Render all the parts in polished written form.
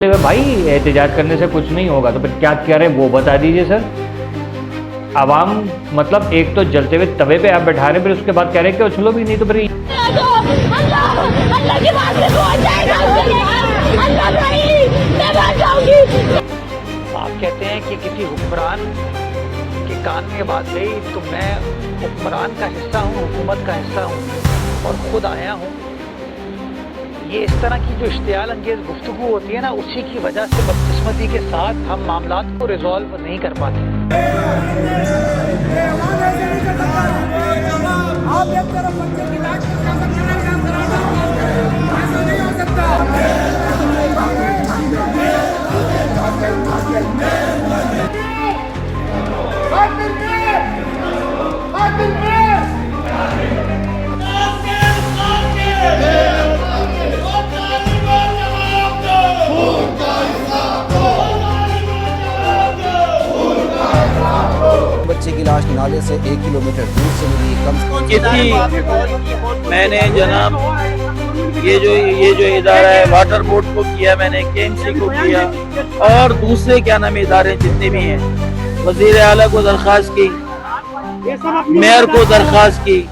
भाई एहतजाज करने से कुछ नहीं होगा तो फिर क्या करें वो बता दीजिए सर। आवाम मतलब एक तो जलते हुए तवे पे आप बैठा रहे हैं, फिर उसके बाद कह रहे हैं कि उछलो भी नहीं तो फिर आप कहते हैं कि किसी हुक्मरान के कान में बात गई तो मैं हुक्मरान का हिस्सा हूँ, हुकूमत का हिस्सा हूँ और खुद आया हूँ। ये इस तरह की जो इश्तियाल अंगेज गुफ्तगू होती है ना, उसी की वजह से बदकिस्मती के साथ हम मामलात को रिजॉल्व नहीं कर पाते। आप एक तरफ बच्चे की लाश ऐसा नहीं हो सकता। बच्चे की लाश नाले से 1 किलोमीटर दूर से मिली। मैंने जनाब ये जो इदारा है वाटर बोर्ड को किया, मैंने KMC को किया और दूसरे क्या नाम इदारे जितने भी हैं, वजीर आला को दरख्वास्त की, मेयर को दरख्वास्त की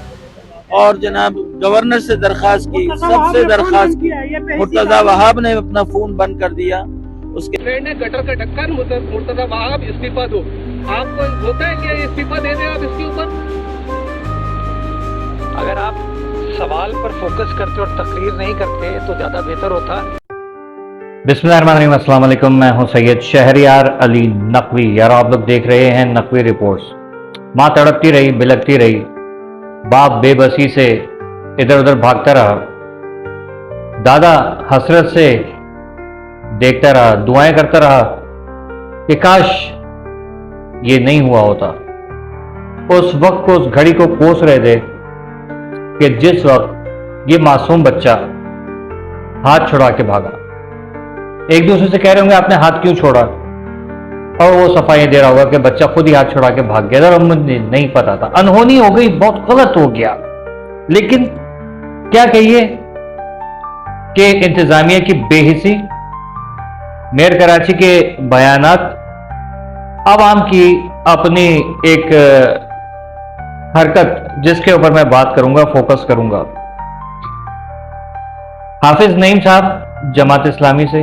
और जनाब गवर्नर से दरख्वास्त की, सबसे दरख्वास्त की। मुर्तजा वहाब ने अपना फोन बंद कर दिया। उसके फ्रेंड है गटर का ढक्कन मुर्तजा वहाब इस्तीफा दो। आपको होता है कि इस्तीफा दे दें आप इसके ऊपर? अगर आप सवाल पर फोकस करते और तकरीर नहीं करते तो ज्यादा बेहतर होता। बिस्मिल्लाहिर्रहमानिर्रहीम, अस्सलाम वालेकुम। मैं हूं सैयद शहरियार अली नकवी। यार आप लोग देख रहे हैं नकवी रिपोर्ट्स। माँ तड़पती रही, बिलखती रही, बाप बेबसी से इधर उधर भागता रहा, दादा हसरत से देखता रहा, दुआएं करता रहा कि काश ये नहीं हुआ होता। उस वक्त को, उस घड़ी को कोस रहे थे कि जिस वक्त ये मासूम बच्चा हाथ छुड़ा के भागा। एक दूसरे से कह रहे होंगे आपने हाथ क्यों छोड़ा, और वो सफाई दे रहा होगा कि बच्चा खुद ही हाथ छुड़ा के भाग गया था और मुझे नहीं पता था, अनहोनी हो गई, बहुत गलत हो गया। लेकिन क्या कहिए कि इंतजामिया की बेहिसी, मेयर कराची के बयानात, आवाम की अपनी एक हरकत जिसके ऊपर मैं बात करूंगा, फोकस करूंगा। हाफिज नईम साहब जमात इस्लामी से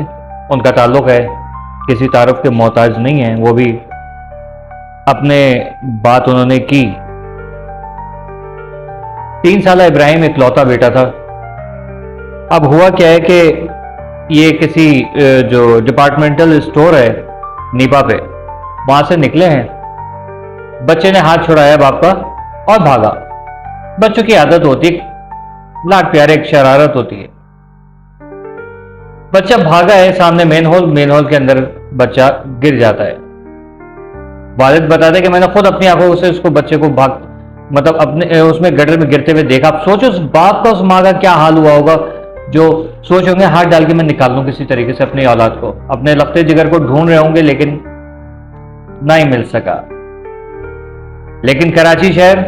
उनका ताल्लुक है, किसी तारुफ के मोहताज नहीं है, वो भी अपने बात उन्होंने की। 3 साल इब्राहिम इकलौता बेटा था। अब हुआ क्या है कि ये किसी जो डिपार्टमेंटल स्टोर है नीपा पे, वहां से निकले हैं, बच्चे ने हाथ छुड़ाया बाप का और भागा। बच्चों की आदत होती है, लाड प्यारे, एक शरारत होती है। बच्चा भागा है, सामने मेन होल के अंदर बच्चा गिर जाता है। वालिद बताते कि मैंने खुद अपनी आंखों से उसको बच्चे को मतलब अपने उसमें गटर में गिरते हुए देखा। आप सोचो उस बाप का, उस माँ का क्या हाल हुआ होगा, जो सोच होंगे हाथ डाल के मैं निकाल लूं किसी तरीके से अपनी औलाद को। अपने लखते जिगर को ढूंढ रहे होंगे लेकिन नहीं मिल सका। लेकिन कराची शहर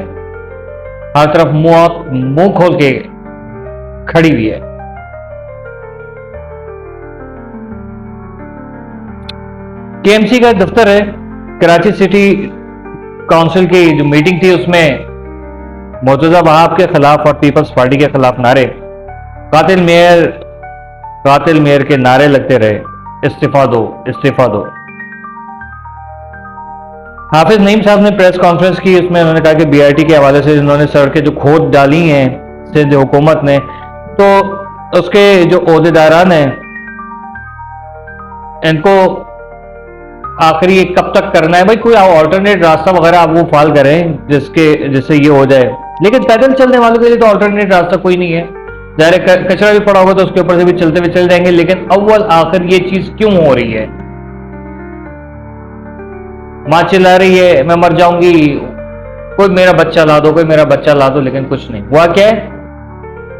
हर तरफ मुंह खोल के खड़ी हुई है। KMC का दफ्तर है, कराची सिटी काउंसिल की जो मीटिंग थी उसमें मुर्तजा वहाब के खिलाफ और पीपल्स पार्टी के खिलाफ नारे, कातिल मेयर के नारे लगते रहे, इस्तीफा दो, इस्तीफा दो। हाफिज नईम साहब ने प्रेस कॉन्फ्रेंस की, उसमें उन्होंने कहा कि BRT के हवाले से इन्होंने सड़कें जो खोद डाली हैं सिंध हुकूमत ने, तो उसके जो ओहदेदारान हैं इनको आखिरी कब तक करना है भाई, कोई ऑल्टरनेट रास्ता वगैरह आप वो फाल करें जिससे ये हो जाए। लेकिन पैदल चलने वालों के लिए तो ऑल्टरनेट रास्ता कोई नहीं है, ज़ाहिर कचरा भी पड़ा होगा तो उसके ऊपर से भी चलते हुए चल जाएंगे। लेकिन अव्वल आखिर ये चीज क्यों हो रही है? माँ चिल्ला रही है मैं मर जाऊंगी, कोई मेरा बच्चा ला दो, कोई मेरा बच्चा ला दो, लेकिन कुछ नहीं हुआ। क्या है,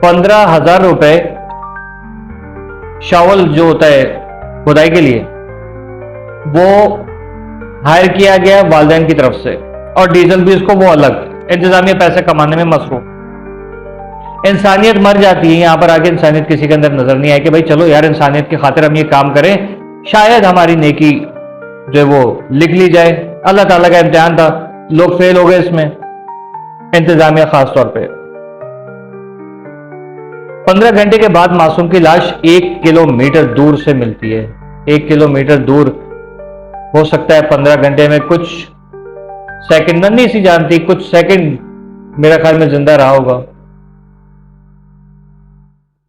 15,000 रुपए शावल जो होता है खुदाई के लिए वो हायर किया गया वालिदैन की तरफ से, और डीजल भी उसको वो अलग। इंतजामिया पैसे कमाने में मसरूफ। इंसानियत मर जाती है। यहाँ पर आके इंसानियत किसी के अंदर नजर नहीं आए कि भाई चलो यार इंसानियत की खातिर हम ये काम करें शायद हमारी नेकी जो है वो लिख ली जाए। अल्लाह ताला का इम्तिहान था, लोग फेल हो गए इसमें, इंतजामिया खास तौर पे। 15 घंटे के बाद मासूम की लाश 1 किलोमीटर दूर से मिलती है। 1 किलोमीटर दूर, हो सकता है 15 घंटे में कुछ सेकंड, नन्ही सी जानती कुछ सेकंड मेरा ख्याल में जिंदा रहा होगा,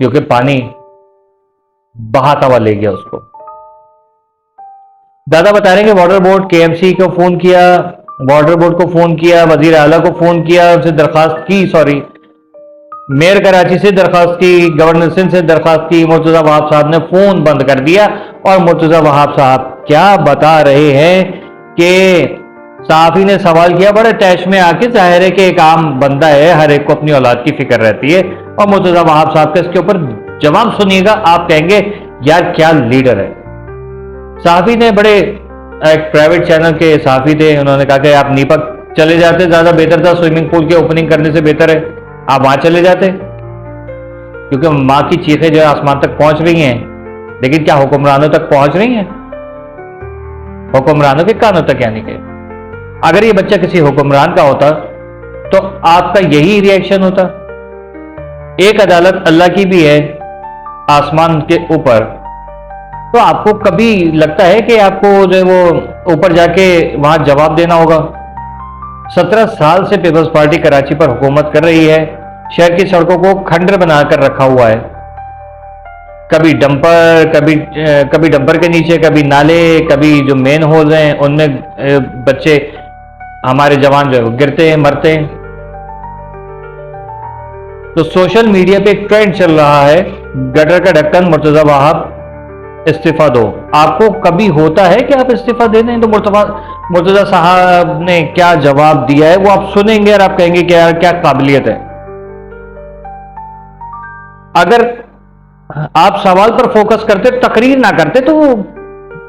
क्योंकि पानी बहाता हुआ ले गया उसको। दादा बता रहे हैं कि वाटर बोर्ड केएमसी को फोन किया, वाटर बोर्ड को फोन किया, वजीर आला को फोन किया, उनसे दरखास्त की, सॉरी मेयर कराची से दरखास्त की, गवर्नर सिंध से दरखास्त की, मुर्तजा वहाब साहब ने फोन बंद कर दिया। और मुर्तजा वहाब साहब क्या बता रहे हैं कि सहाफी ने सवाल किया बड़े तैश में आके, जाहिर है कि एक आम बंदा है, हर एक को अपनी औलाद की फिक्र रहती है, और मुर्तजा वहाब साहब का इसके ऊपर जवाब सुनिएगा, आप कहेंगे यार क्या लीडर है। सहाफी ने बड़े, एक प्राइवेट चैनल के सहाफी थे, उन्होंने कहा कि आप नीपक चले जाते ज्यादा बेहतर था, स्विमिंग पूल के ओपनिंग करने से बेहतर है आप वहां चले जाते, क्योंकि मां की चीखें जो है आसमान तक पहुंच रही हैं, लेकिन क्या हुक्मरानों तक पहुंच रही हैं? हुक्मरानों के कानों तक यानी कि अगर ये बच्चा किसी हुक्मरान का होता तो आपका यही रिएक्शन होता। एक अदालत अल्लाह की भी है आसमान के ऊपर, तो आपको कभी लगता है कि आपको जो है वो ऊपर जाके वहां जवाब देना होगा? 17 साल से पीपल्स पार्टी कराची पर हुकूमत कर रही है, शहर की सड़कों को खंडर बनाकर रखा हुआ है, कभी डंपर, कभी डंपर के नीचे, कभी नाले, कभी जो मेन होल हैं उनमें बच्चे हमारे जवान जो है गिरते हैं, मरते हैं। तो सोशल मीडिया पे एक ट्रेंड चल रहा है, गटर का ढक्कन मुर्तजा वहाब इस्तीफा दो। आपको कभी होता है कि आप इस्तीफा दे दें? तो मुर्तजा साहब ने क्या जवाब दिया है वो आप सुनेंगे और आप कहेंगे कि यार क्या काबिलियत है। अगर आप सवाल पर फोकस करते, तकरीर ना करते, तो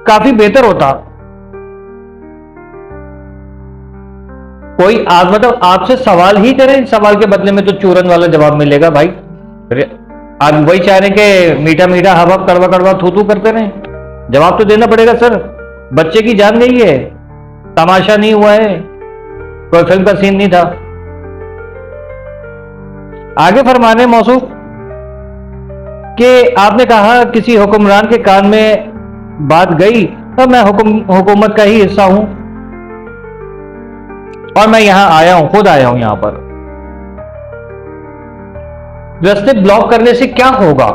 काफी बेहतर होता। कोई आप मतलब आपसे सवाल ही करें, सवाल के बदले में तो चूरन वाला जवाब मिलेगा भाई। आप वही चाह रहे हैं कि मीठा मीठा हवा कड़वा कड़वा थू थू करते रहे, जवाब तो देना पड़ेगा सर। बच्चे की जान गई है, तमाशा नहीं हुआ है, कोई फिल्म का सीन नहीं था। आगे फरमाने मौसूफ कि आपने कहा किसी हुक्मरान के कान में बात गई, तो मैं हुकूमत का ही हिस्सा हूं और मैं यहां आया हूं, खुद आया हूं यहां पर। रास्ते ब्लॉक करने से क्या होगा?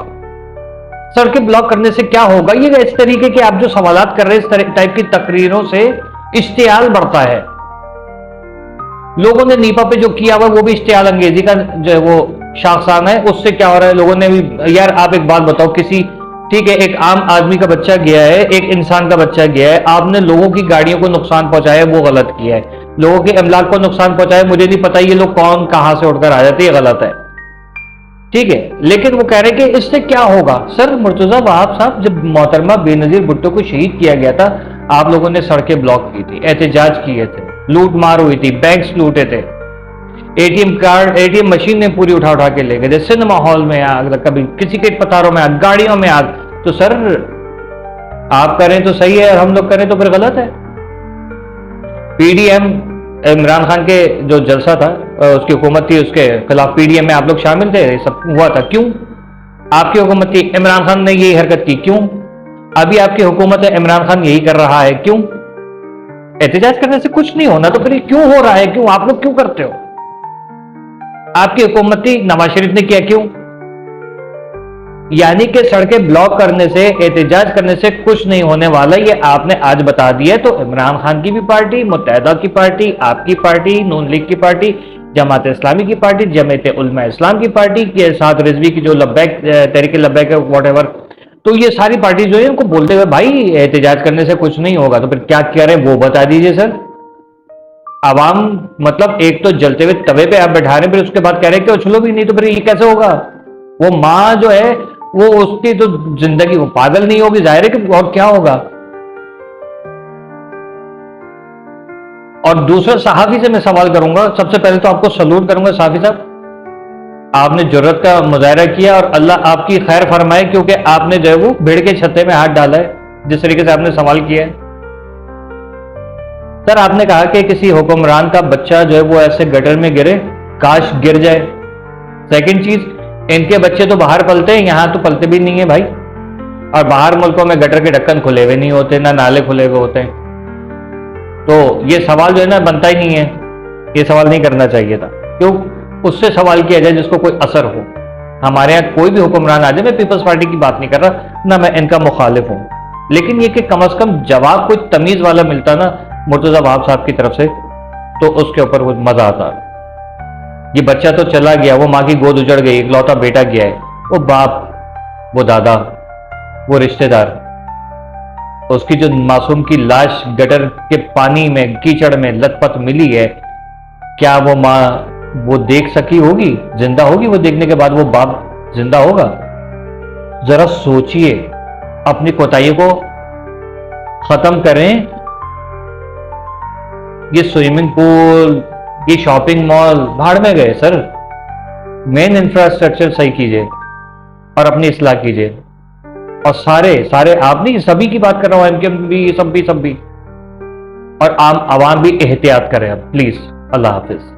सड़कें ब्लॉक करने से क्या होगा? ये इस तरीके के आप जो सवालात कर रहे हैं, इस टाइप की तकरीरों से इश्तियाल बढ़ता है। लोगों ने नीपा पे जो किया हुआ वो भी इश्तियाल अंगेजी का जो है वो शाखसाना है। उससे क्या हो रहा है, लोगों ने भी, यार आप एक बात बताओ, किसी, ठीक है एक आम आदमी का बच्चा गया है, एक इंसान का बच्चा गया है, आपने लोगों की गाड़ियों को नुकसान पहुंचाया, वो गलत किया है। लोगों के अमलाक को नुकसान पहुंचाया, मुझे नहीं पता ये लोग कौन कहां से उठकर आ जाते, ये गलत है, ठीक है। लेकिन वो कह रहे कि इससे क्या होगा? सर मुर्तजा वहाब साहब, जब मोहतरमा बेनजीर भुट्टो को शहीद किया गया था, आप लोगों ने सड़कें ब्लॉक की थी, एहतजाज किए थे, लूट मार हुई थी, बैंक्स लूटे थे, एटीएम कार्ड, एटीएम मशीन ने पूरी उठा उठा के ले गए थे, सिनेमा हॉल में आग, कभी किसी के पतारों में आग, गाड़ियों में आग। तो सर आप करें तो सही है और हम लोग करें तो फिर गलत है। पीडीएम इमरान खान के जो जलसा था, उसकी हुकूमत थी, उसके खिलाफ पीडीएम में आप लोग शामिल थे, सब हुआ था, क्यों? आपकी हुकूमत थी, इमरान खान ने यही हरकत की, क्यों? अभी आपकी हुकूमत है, इमरान खान यही कर रहा है, क्यों? एहतजाज करने से कुछ नहीं होना, तो फिर क्यों हो रहा है? क्यों आप लोग क्यों करते हो? आपकी हुकूमत थी, नवाज शरीफ ने किया, क्यों? यानी कि सड़कें ब्लॉक करने से, एहतजाज करने से कुछ नहीं होने वाला, ये आपने आज बता दिया। तो इमरान खान की भी पार्टी, मुत्तहिदा की पार्टी, आपकी पार्टी, नून लीग की पार्टी, जमात इस्लामी की पार्टी, जमीयत उलमा इस्लाम की पार्टी के साथ रिजवी की जो लब्बैक, तहरीक लब्बैक है, व्हाटएवर, तो ये सारी पार्टी जो है उनको बोलते हुए भाई एहतजाज करने से कुछ नहीं होगा, तो फिर क्या कह रहे हैं वो बता दीजिए सर। आवाम मतलब एक तो जलते हुए तवे पे आप बैठा रहे हैं, फिर उसके बाद कह रहे हैं कि उछलो भी नहीं, तो फिर ये कैसे होगा? वो माँ जो है वो, उसकी तो जिंदगी, वो पागल नहीं होगी, जाहिर है कि और क्या होगा। और दूसरा सहाफी से मैं सवाल करूंगा, सबसे पहले तो आपको सलूट करूंगा सहाफी साहब, आपने जुर्रत का मुजाहरा किया और अल्लाह आपकी खैर फरमाए, क्योंकि आपने जो है वो भेड़ के छत्ते में हाथ डाला है। जिस तरीके से आपने सवाल किया है। सर आपने कहा कि किसी हुक्मरान का बच्चा जो है वो ऐसे गटर में गिरे, काश गिर जाए। सेकंड चीज, इनके बच्चे तो बाहर पलते हैं, यहां तो पलते भी नहीं है भाई। और बाहर मुल्कों में गटर के ढक्कन खुले हुए नहीं होते, ना नाले खुले हुए होते हैं। तो ये सवाल जो है ना बनता ही नहीं है, ये सवाल नहीं करना चाहिए था। क्यों? उससे सवाल किया जाए जिसको कोई असर हो। हमारे यहाँ कोई भी हुक्मरान आ जाए, मैं पीपल्स पार्टी की बात नहीं कर रहा, ना मैं इनका मुखालिफ हूं, लेकिन ये कि कम अज कम जवाब कोई तमीज वाला मिलता ना मुर्तजा वहाब साहब की तरफ से, तो उसके ऊपर वो मजा आता। ये बच्चा तो चला गया, वो माँ की गोद उजड़ गई, इकलौता बेटा गया है, वो बाप, वो दादा, वो रिश्तेदार, उसकी जो मासूम की लाश गटर के पानी में कीचड़ में लथपथ मिली है, क्या वो माँ वो देख सकी होगी? जिंदा होगी? वो देखने के बाद वो बाप जिंदा होगा? जरा सोचिए, अपनी कोताही को खत्म करें। ये स्विमिंग पूल, ये शॉपिंग मॉल भाड़ में गए सर। मेन इंफ्रास्ट्रक्चर सही कीजिए और अपनी इस्लाह कीजिए। और सारे आप नहीं, सभी की बात कर रहा हूं, एमकेएम भी, सब भी और आम आवाम भी एहतियात करें अब प्लीज। अल्लाह हाफिज।